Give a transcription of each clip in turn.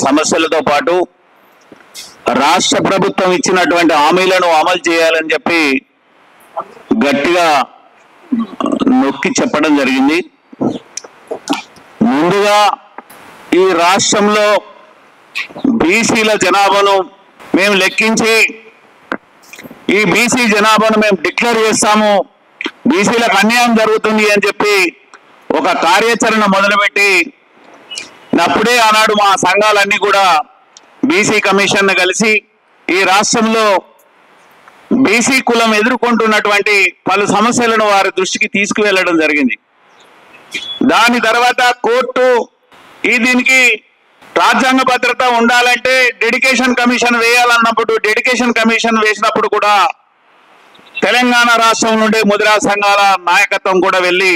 సమస్యలతో పాటు రాష్ట్ర ప్రభుత్వం ఇచ్చినటువంటి హామీలను అమలు చేయాలని చెప్పి గట్టిగా నొక్కి చెప్పడం జరిగింది. ముందుగా ఈ రాష్ట్రంలో బీసీల జనాభాను మేము లెక్కించి ఈ బీసీ జనాభాను మేము డిక్లేర్ చేస్తాము, బీసీలకు అన్యాయం జరుగుతుంది అని చెప్పి ఒక కార్యాచరణ మొదలుపెట్టి అప్పుడే ఆనాడు మా సంఘాలన్నీ కూడా బీసీ కమిషన్ కలిసి ఈ రాష్ట్రంలో బీసీ కులం ఎదుర్కొంటున్నటువంటి పలు సమస్యలను వారి దృష్టికి తీసుకువెళ్ళడం జరిగింది. దాని తర్వాత కోర్టు దీనికి రాజ్యాంగ భద్రత ఉండాలంటే డెడికేషన్ కమిషన్ వేయాలన్నప్పుడు డెడికేషన్ కమిషన్ వేసినప్పుడు కూడా తెలంగాణ రాష్ట్రం నుండి ముదిరా సంఘాల నాయకత్వం కూడా వెళ్ళి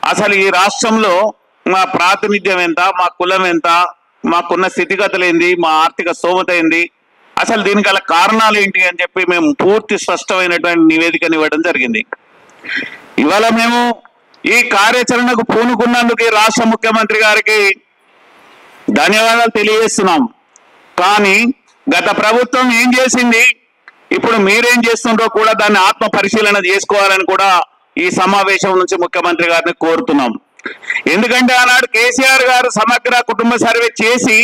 అసలు ఈ రాష్ట్రంలో మా ప్రాతినిధ్యం ఎంత, మా కులం ఎంత, మాకున్న స్థితిగతులు ఏంది, మా ఆర్థిక స్తోమత ఏంది, అసలు దీనికి గల కారణాలు ఏంటి అని చెప్పి మేము పూర్తి స్పష్టమైనటువంటి నివేదికను ఇవ్వడం జరిగింది. ఇవాళ మేము ఈ కార్యాచరణకు పూనుకున్నందుకు ఈ రాష్ట్ర ముఖ్యమంత్రి గారికి ధన్యవాదాలు తెలియజేస్తున్నాం. కానీ గత ప్రభుత్వం ఏం చేసింది, ఇప్పుడు మీరేం చేస్తుండ్రో కూడా దాన్ని ఆత్మ పరిశీలన చేసుకోవాలని కూడా ఈ సమావేశం నుంచి ముఖ్యమంత్రి గారిని కోరుతున్నాం. ఎందుకంటే ఆనాడు కేసీఆర్ గారు సమగ్ర కుటుంబ సర్వే చేసి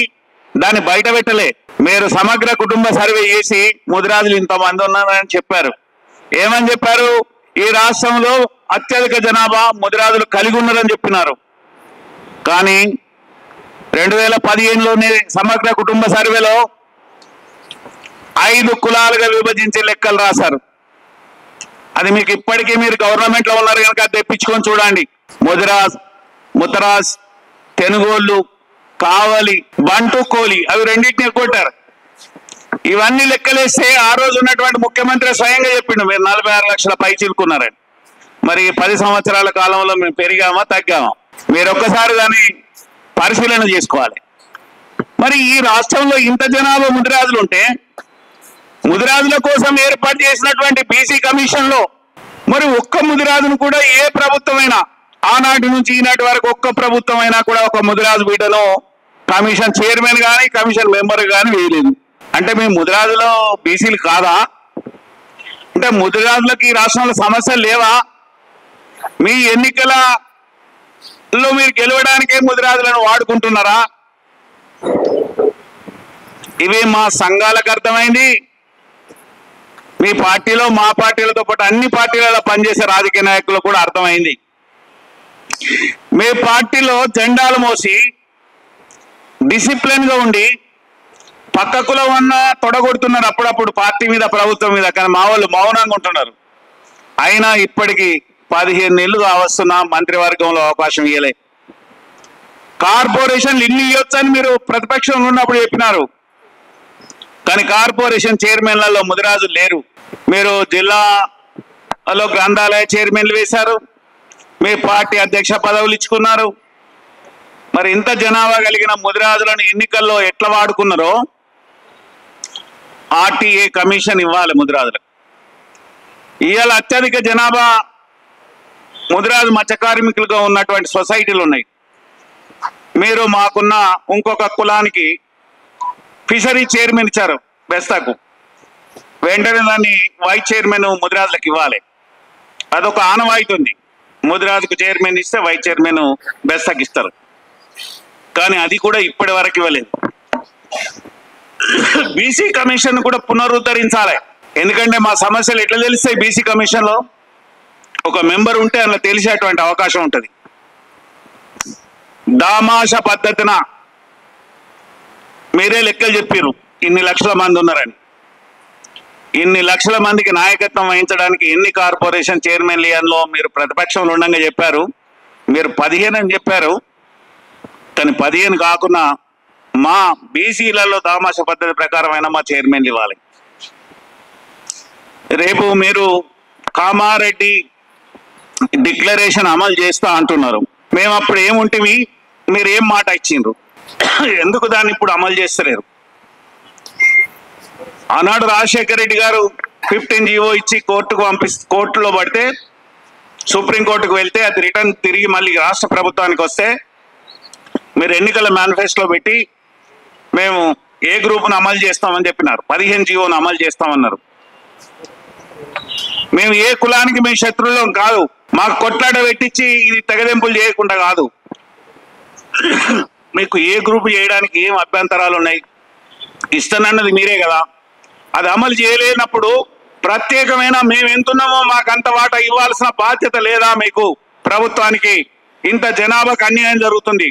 దాన్ని బయట పెట్టలే. మీరు సమగ్ర కుటుంబ సర్వే చేసి ముదిరాజులు ఇంతమంది ఉన్నారని చెప్పారు. ఏమని చెప్పారు? ఈ రాష్ట్రంలో అత్యధిక జనాభా ముదిరాజులు కలిగి ఉన్నారని చెప్పినారు. కానీ 2015లోనే సమగ్ర కుటుంబ సర్వేలో 5 కులాలుగా విభజించే లెక్కలు రాశారు. అది మీకు ఇప్పటికీ మీరు గవర్నమెంట్ లో ఉన్నారు కనుక తెప్పించుకొని చూడండి. ముదిరాజ్, ముతరాజ్, తెనుగోళ్ళు, కావలి, బంటు, కోలి అవి రెండింటిని కొట్టారు. ఇవన్నీ లెక్కలేస్తే ఆ రోజు ఉన్నటువంటి ముఖ్యమంత్రి స్వయంగా చెప్పిండు మీరు 46 లక్షల పై చిలుకున్నారని. మరి 10 సంవత్సరాల కాలంలో మేము పెరిగామా తగ్గామా? మీరు ఒక్కసారి దాన్ని పరిశీలన చేసుకోవాలి. మరి ఈ రాష్ట్రంలో ఇంత జనాభా ముదిరాజులు ఉంటే ముదిరాజుల కోసం ఏర్పాటు చేసినటువంటి బీసీ కమిషన్ లో మరి ఒక్క ముదిరాజును కూడా ఏ ప్రభుత్వమైనా ఆనాటి నుంచి ఈనాటి వరకు ఒక్క ప్రభుత్వం అయినా కూడా ఒక ముదిరాజు బిడ్డను కమిషన్ చైర్మన్ కానీ కమిషన్ మెంబర్ కానీ వేయలేదు. అంటే మీ ముదిరాజులో బీసీలు కాదా? అంటే ముదిరాజులకు ఈ రాష్ట్రంలో సమస్యలు లేవా? మీ ఎన్నికలలో మీరు గెలవడానికే ముదిరాజులను వాడుకుంటున్నారా? ఇవి మా సంఘాలకు అర్థమైంది. మీ పార్టీలో మా పార్టీలతో పాటు అన్ని పార్టీలలో పనిచేసే రాజకీయ నాయకులకు కూడా అర్థమైంది. మీ పార్టీలో జెండాలు మోసి డిసిప్లిన్ గా ఉండి పక్కకులో ఉన్న తొడగొడుతున్నారు అప్పుడప్పుడు పార్టీ మీద ప్రభుత్వం మీద. కానీ మా వాళ్ళు మౌనంగా ఉంటున్నారు. అయినా ఇప్పటికీ 15 నెలలు కావస్తున్నా మంత్రివర్గంలో అవకాశం ఇవ్వలే. కార్పొరేషన్లు ఇన్ని ఇవ్వచ్చని మీరు ప్రతిపక్షంలో ఉన్నప్పుడు చెప్పినారు. కానీ కార్పొరేషన్ చైర్మన్లలో ముదిరాజులు లేరు. మీరు జిల్లాలో గ్రంథాలయ చైర్మన్లు వేశారు, మీ పార్టీ అధ్యక్ష పదవులు ఇచ్చుకున్నారు. మరి ఇంత జనాభా కలిగిన ముదిరాజులను ఎన్నికల్లో ఎట్లా వాడుకున్నారో ఆర్టీఏ కమిషన్ ఇవ్వాలి ముదిరాజులకు. ఇవాళ అత్యధిక జనాభా ముదిరాజు మత్స్య కార్మికులుగా ఉన్నటువంటి సొసైటీలు ఉన్నాయి. మీరు మాకున్న ఇంకొక కులానికి ఫిషరీ చైర్మన్ ఇచ్చారు బెస్తాకు, వెంటనే దాన్ని వైస్ చైర్మన్ ముదిరాజులకు ఇవ్వాలి. అదొక ఆనవాయితీ ఉంది. ముదిరాజుకు చైర్మన్ ఇస్తే వైస్ చైర్మన్ బెస్తాకు ఇస్తారు. కానీ అది కూడా ఇప్పటి వరకు ఇవ్వలేదు. బీసీ కమిషన్ కూడా పునరుద్ధరించాలి. ఎందుకంటే మా సమస్యలు ఎట్లా తెలుస్తాయి? బీసీ కమిషన్ లో ఒక మెంబర్ ఉంటే అందులో తెలిసేటువంటి అవకాశం ఉంటుంది. దామాష పద్ధతిన మీరే లెక్కలు చెప్పారు, ఇన్ని లక్షల మంది ఉన్నారని. ఇన్ని లక్షల మందికి నాయకత్వం వహించడానికి ఎన్ని కార్పొరేషన్ చైర్మన్లు ఇవ్వాలో మీరు ప్రతిపక్షంలో ఉండగా చెప్పారు. మీరు 15 అని చెప్పారు. కానీ 15 కాకుండా మా బీసీలలో దామాష పద్ధతి ప్రకారమైన మా చైర్మన్లు ఇవ్వాలి. రేపు మీరు కామారెడ్డి డిక్లరేషన్ అమలు చేస్తా అంటున్నారు. మేము అప్పుడు ఏముంటివి, మీరు ఏం మాట ఇచ్చిండ్రు, ఎందుకు దాన్ని ఇప్పుడు అమలు చేస్తలేరు? ఆనాడు రాజశేఖర రెడ్డి గారు 15 జీవో ఇచ్చి కోర్టులో పడితే సుప్రీంకోర్టుకు వెళ్తే అది రిటర్న్ తిరిగి మళ్ళీ రాష్ట్ర ప్రభుత్వానికి వస్తే మీరు ఎన్నికల మేనిఫెస్టోలో పెట్టి మేము ఏ గ్రూపును అమలు చేస్తామని చెప్పినారు. 15 జీవోను అమలు చేస్తామన్నారు. మేము ఏ కులానికి మేము శత్రువులం కాదు. మాకు కొట్లాట పెట్టించి ఇది తెగదెంపులు చేయకుండా కాదు. మీకు ఏ గ్రూప్ చేయడానికి ఏం అభ్యంతరాలు ఉన్నాయి? ఇస్తానన్నది మీరే కదా. అది అమలు చేయలేనప్పుడు ప్రత్యేకమైన మేము ఎంతున్నామో మాకు అంత వాటా ఇవ్వాల్సిన బాధ్యత లేదా మీకు? ప్రభుత్వానికి ఇంత జనాభాకు అన్యాయం జరుగుతుంది.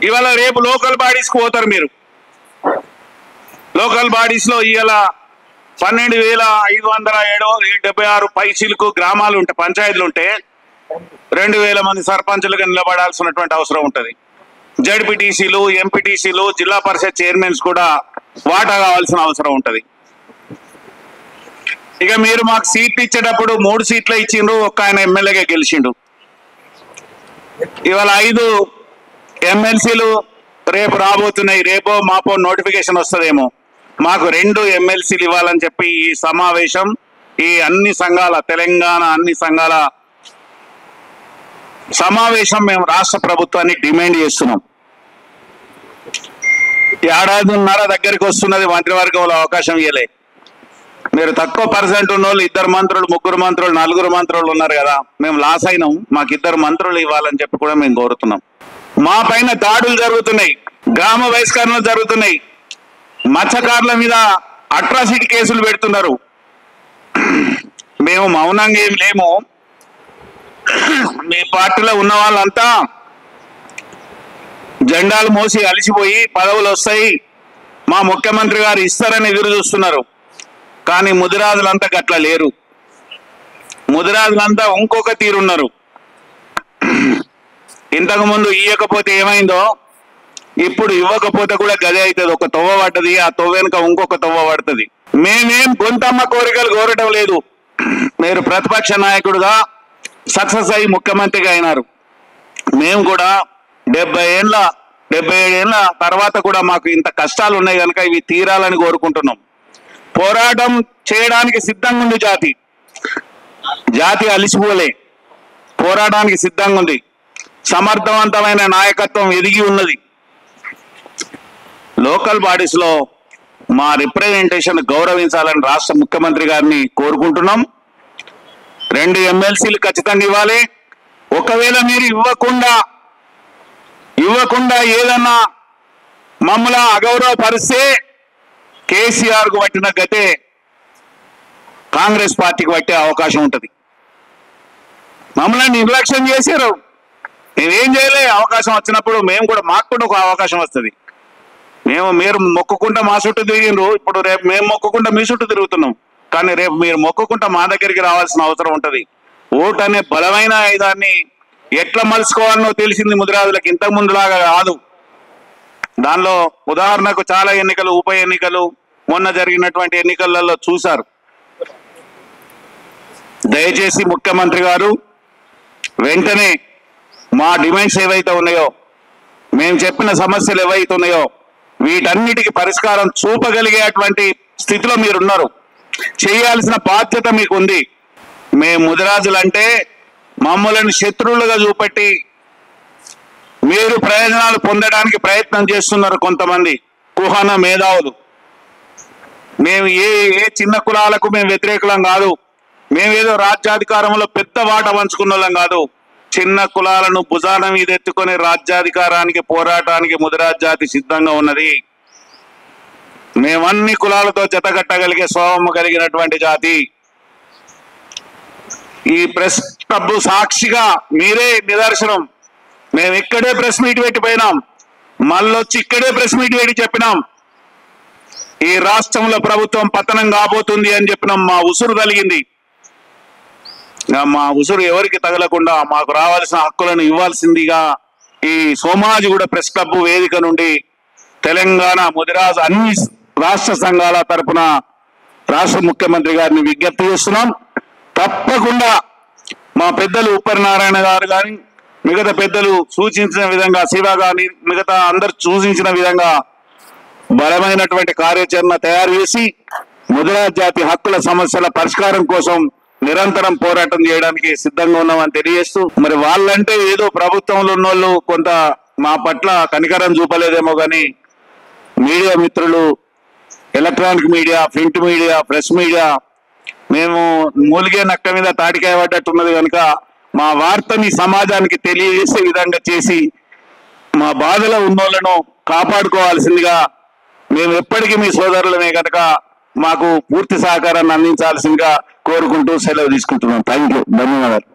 ఇవాళ రేపు లోకల్ బాడీస్కి పోతారు మీరు. లోకల్ బాడీస్ లో ఇవాళ 12,576 పైసీలకు గ్రామాలు ఉంటాయి, పంచాయతీలు ఉంటే 2,000 మంది సర్పంచులుగా నిలబడాల్సినటువంటి అవసరం ఉంటుంది. జడ్పీటీసీలు, ఎంపీటీసీలు, జిల్లా పరిషత్ చైర్మన్స్ కూడా వాటా కావాల్సిన అవసరం ఉంటుంది. ఇక మీరు మాకు సీట్లు ఇచ్చేటప్పుడు 3 సీట్లు ఇచ్చిండ్రు, ఒక్క ఆయన ఎమ్మెల్యేగా గెలిచిండు. ఇవాళ 5 ఎమ్మెల్సీలు రేపు రాబోతున్నాయి. రేపో మాపో నోటిఫికేషన్ వస్తుందేమో. మాకు 2 ఎమ్మెల్సీలు ఇవ్వాలని చెప్పి ఈ సమావేశం, ఈ అన్ని సంఘాల, తెలంగాణ అన్ని సంఘాల సమావేశం మేము రాష్ట్ర ప్రభుత్వాన్ని డిమాండ్ చేస్తున్నాం. ఏడాదిన్నర దగ్గరికి వస్తున్నది, మంత్రివర్గంలో అవకాశం ఇవ్వలే. మీరు తక్కువ పర్సెంట్ ఉన్న వాళ్ళు 2 మంత్రులు, 3 మంత్రులు, 4 మంత్రులు ఉన్నారు కదా. మేము లాస్ అయినాం. మాకు 2 మంత్రులు ఇవ్వాలని చెప్పి కూడా మేము కోరుతున్నాం. మా పైన దాడులు జరుగుతున్నాయి, గ్రామ బహిష్కరణలు జరుగుతున్నాయి, మత్స్యకారుల మీద అట్రాసిటీ కేసులు పెడుతున్నారు. మేము మౌనంగా ఏం లేము. మీ పార్టీలో ఉన్న వాళ్ళంతా జెండాలు మోసి అలిసిపోయి పదవులు వస్తాయి, మా ముఖ్యమంత్రి గారు ఇస్తారని ఎదురు చూస్తున్నారు. కానీ ముదిరాజులంతా గట్ల లేరు. ముదిరాజులంతా ఇంకొక తీరున్నారు. ఇంతకుముందు ఇవ్వకపోతే ఏమైందో ఇప్పుడు ఇవ్వకపోతే కూడా గదే అవుతుంది. ఒక తొవ్వ పడ్డది, ఆ తొవ్వ వెనుక ఇంకొక తొవ్వ పడుతుంది. మేమేం గొంతమ్మ కోరికలు కోరటం లేదు. మీరు ప్రతిపక్ష నాయకుడుగా సక్సెస్ అయ్యి ముఖ్యమంత్రిగా అయినారు. మేము కూడా 77 ఏళ్ళ తర్వాత కూడా మాకు ఇంత కష్టాలు ఉన్నాయి కనుక ఇవి తీరాలని కోరుకుంటున్నాం. పోరాటం చేయడానికి సిద్ధంగా ఉంది జాతి. జాతి అలిసిపోలే, పోరాటానికి సిద్ధంగా ఉంది. సమర్థవంతమైన నాయకత్వం ఎదిగి ఉన్నది. లోకల్ బాడీస్ లో మా రిప్రజెంటేషన్ గౌరవించాలని రాష్ట్ర ముఖ్యమంత్రి గారిని కోరుకుంటున్నాం. 2 ఎమ్మెల్సీలు ఖచ్చితంగా ఇవ్వాలి. ఒకవేళ మీరు ఇవ్వకుండా ఏదన్నా మమ్మల్ని అగౌరవపరిస్తే కేసీఆర్ కు పట్టిన గతే కాంగ్రెస్ పార్టీకి పట్టే అవకాశం ఉంటుంది. మమ్మల్ని నిర్లక్ష్యం చేశారు, మేమేం చేయలే. అవకాశం వచ్చినప్పుడు మాకు కూడా ఒక అవకాశం వస్తుంది. మీరు మొక్కుకుంటా మా చుట్టూ తిరిగిండ్రు, ఇప్పుడు రేపు మేము మొక్కుకుంటా మీ చుట్టూ తిరుగుతున్నాం. కానీ రేపు మీరు మొక్కుకుంటా మా దగ్గరికి రావాల్సిన అవసరం ఉంటుంది. ఓటు అనే బలమైన ఆయుధాన్ని ఎట్లా మలుచుకోవాలనో తెలిసింది ముదిరాజులకు. ఇంతకు ముందులాగా కాదు. దానిలో ఉదాహరణకు చాలా ఎన్నికలు, ఉప ఎన్నికలు, మొన్న జరిగినటువంటి ఎన్నికలలో చూశారు. దయచేసి ముఖ్యమంత్రి గారు వెంటనే మా డిమాండ్స్ ఏవైతే ఉన్నాయో, మేము చెప్పిన సమస్యలు ఏవైతే ఉన్నాయో వీటన్నిటికీ పరిష్కారం చూపగలిగేటువంటి స్థితిలో మీరున్నారు. చేయాల్సిన బాధ్యత మీకు ఉంది. మేము ముదిరాజులంటే మమ్మల్ని శత్రువులుగా చూపెట్టి మీరు ప్రయోజనాలు పొందడానికి ప్రయత్నం చేస్తున్నారు కొంతమంది కుహన మేధావులు. మేము ఏ చిన్న కులాలకు మేము వ్యతిరేకులం కాదు. మేమేదో రాజ్యాధికారంలో పెద్ద వాట పంచుకున్న వాళ్ళం కాదు. చిన్న కులాలను భుజాన మీద ఎత్తుకొని రాజ్యాధికారానికి పోరాటానికి ముదిరాజ్ జాతి సిద్ధంగా ఉన్నది. మేమన్ని కులాలతో జతగట్టగలిగే స్వభావం కలిగినటువంటి జాతి. ఈ ప్రెస్ క్లబ్ సాక్షిగా మీరే నిదర్శనం. మేము ఇక్కడే ప్రెస్ మీట్ పెట్టిపోయినాం, మళ్ళొచ్చి ఇక్కడే ప్రెస్ మీట్ పెట్టి చెప్పినాం ఈ రాష్ట్రంలో ప్రభుత్వం పతనం కాబోతుంది అని చెప్పినాం. మా ఉసురు తగిలింది. మా ఉసురు ఎవరికి తగలకుండా మాకు రావాల్సిన హక్కులను ఇవ్వాల్సిందిగా ఈ సోమాజిగూడ ప్రెస్ క్లబ్ వేదిక నుండి తెలంగాణ ముదిరాజు అన్ని రాష్ట్ర సంఘాల తరపున రాష్ట్ర ముఖ్యమంత్రి గారిని విజ్ఞప్తి చేస్తున్నాం. తప్పకుండా మా పెద్దలు ఉప్పరి నారాయణ గారు కానీ మిగతా పెద్దలు సూచించిన విధంగా, శివ గాని మిగతా అందరు సూచించిన విధంగా బలమైనటువంటి కార్యాచరణ తయారు చేసి ముదిరాజ్ జాతి హక్కుల సమస్యల పరిష్కారం కోసం నిరంతరం పోరాటం చేయడానికి సిద్ధంగా ఉన్నామని తెలియజేస్తూ, మరి వాళ్ళంటే ఏదో ప్రభుత్వంలో ఉన్న వాళ్ళు కొంత మా పట్ల కనికరం చూపలేదేమో కానీ మీడియా మిత్రులు, electronic media, print media, press media మేము మూలిగే నక్క మీద తాటికాయ పడ్డట్టున్నది కనుక మా వార్తని సమాజానికి తెలియజేసే విధంగా చేసి మా బాధలో ఉన్నోళ్లను కాపాడుకోవాల్సిందిగా మేము ఎప్పటికీ మీ సోదరులమే కనుక మాకు పూర్తి సహకారాన్ని అందించాల్సిందిగా కోరుకుంటూ సెలవు తీసుకుంటున్నాం. థ్యాంక్ యూ, ధన్యవాదాలు.